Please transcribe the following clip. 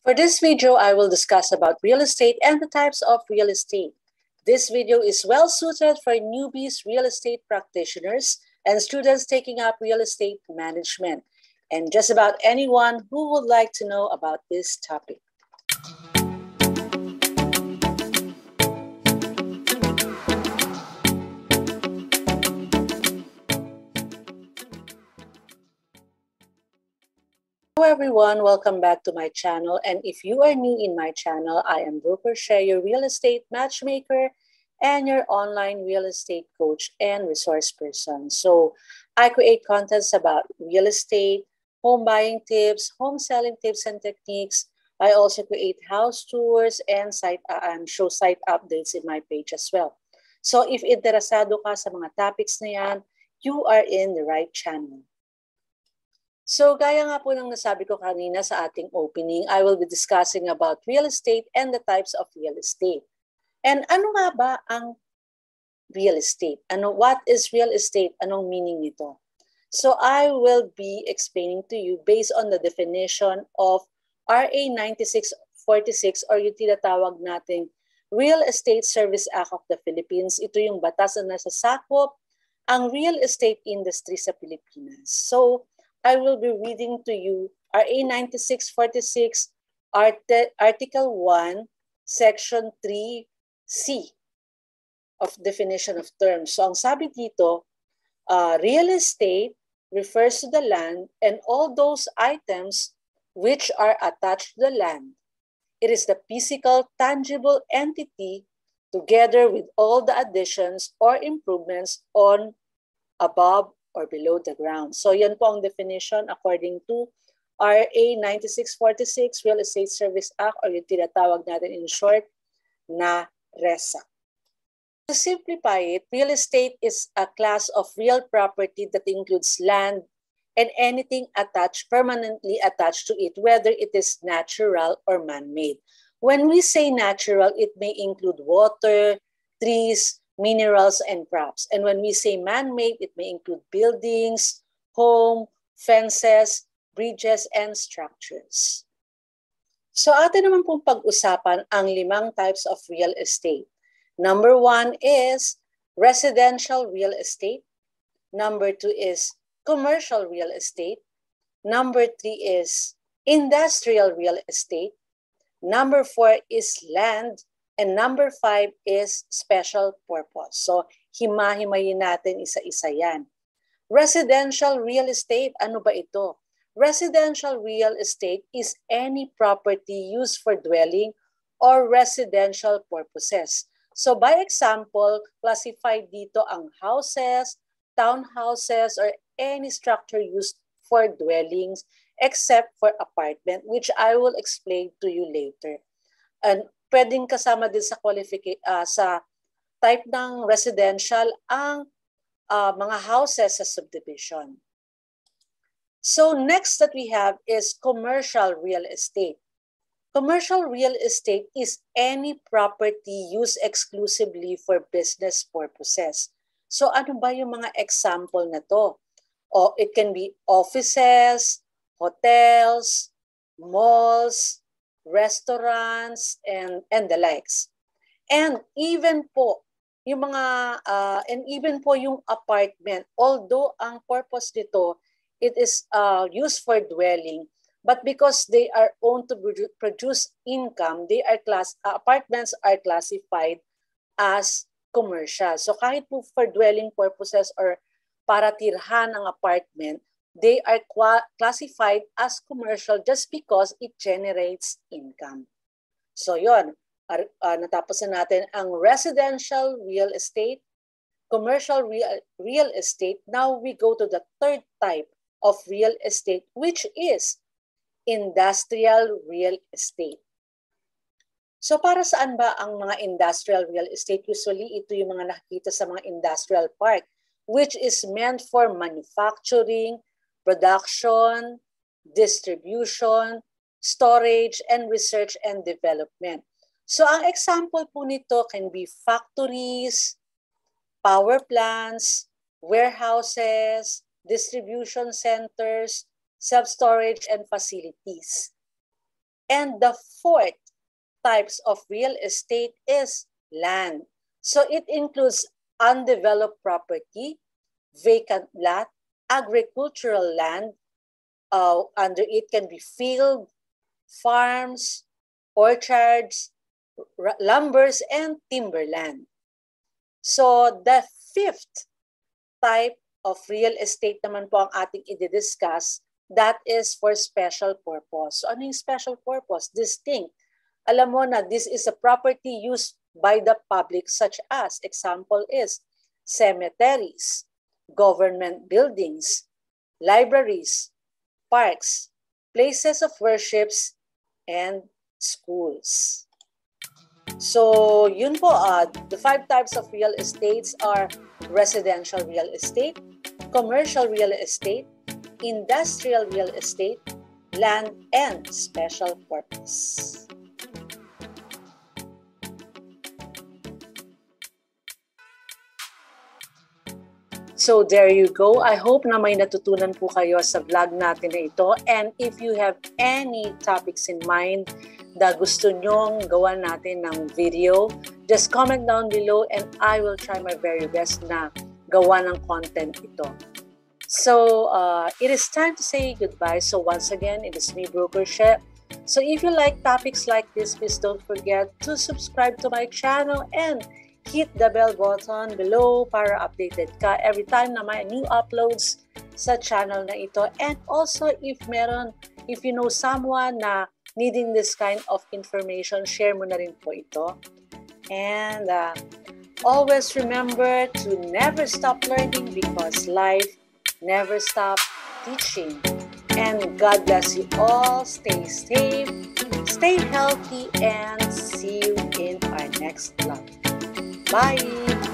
For this video, I will discuss about real estate and the types of real estate. This video is well suited for newbies, real estate practitioners, and students taking up real estate management, and just about anyone who would like to know about this topic. Hello everyone, welcome back to my channel, and if you are new in my channel, I am Broker Share, your real estate matchmaker and your online real estate coach and resource person. So I create contents about real estate, home buying tips, home selling tips and techniques. I also create house tours and show site updates in my page as well. So if interesado ka sa mga topics na yan, you are in the right channel. So gaya nga po ng nasabi ko kanina sa ating opening, I will be discussing about real estate and the types of real estate. And ano nga ba ang real estate? What is real estate? Anong meaning nito? So I will be explaining to you based on the definition of RA 9646 or yung tinatawag nating Real Estate Service Act of the Philippines. Ito yung batas na nasasakop ang real estate industry sa Pilipinas. So I will be reading to you RA 9646, Article 1, Section 3C of Definition of Terms. So ang sabi dito, real estate refers to the land and all those items which are attached to the land. It is the physical, tangible entity together with all the additions or improvements on, above, or below the ground. So yan po ang definition according to RA 9646, Real Estate Service Act, or yung tinatawag natin in short na RESA. To simplify it, real estate is a class of real property that includes land and anything permanently attached to it, whether it is natural or man-made. When we say natural, it may include water, trees, minerals, and crops. And when we say man-made, it may include buildings, home, fences, bridges, and structures. So atin naman pong pag-usapan ang 5 types of real estate. Number 1 is residential real estate. Number 2 is commercial real estate. Number 3 is industrial real estate. Number 4 is land. And number 5 is special purpose. So, hima-himayin natin isa-isa yan. Residential real estate, ano ba ito? Residential real estate is any property used for dwelling or residential purposes. So, by example, classified dito ang houses, townhouses, or any structure used for dwellings except for apartment, which I will explain to you later. And pwedeng kasama din sa sa type ng residential ang mga houses sa subdivision. So next that we have is commercial real estate. Commercial real estate is any property used exclusively for business purposes. So ano ba yung mga example na to? It can be offices, hotels, malls, restaurants, and the likes. And even po yung apartment, although ang purpose nito, it is used for dwelling, but because they are owned to produce income, apartments are classified as commercial. So kahit po for dwelling purposes or para tirhan ang apartment, they are classified as commercial just because it generates income. So yon, natapos na natin ang residential real estate, commercial real estate. Now we go to the third type of real estate, which is industrial real estate. So para saan ba ang mga industrial real estate? Usually ito yung mga nakikita sa mga industrial park, which is meant for manufacturing, production, distribution, storage, and research and development. So ang example po nito can be factories, power plants, warehouses, distribution centers, self-storage, and facilities. And the fourth types of real estate is land. So it includes undeveloped property, vacant lot, agricultural land. Under it can be field, farms, orchards, lumbers, and timberland. So the fifth type of real estate naman po ang ating i-discuss, that is for special purpose. So ano yung special purpose? Distinct. Alam mo na this is a property used by the public, such as, example is, cemeteries, government buildings, libraries, parks, places of worships, and schools. So yun po, the 5 types of real estates are residential real estate, commercial real estate, industrial real estate, land, and special purpose. So there you go. I hope na may natutunan po kayo sa vlog natin na ito. And if you have any topics in mind na gusto nyong gawan natin ng video, just comment down below and I will try my very best na gawa ng content ito. So it is time to say goodbye. So once again, it is me, Broker She. So if you like topics like this, please don't forget to subscribe to my channel and hit the bell button below para updated ka every time na may new uploads sa channel na ito. And also, if you know someone na needing this kind of information, share mo na rin po ito. And always remember to never stop learning because life never stops teaching. And God bless you all. Stay safe, stay healthy, and see you in our next vlog. Bye!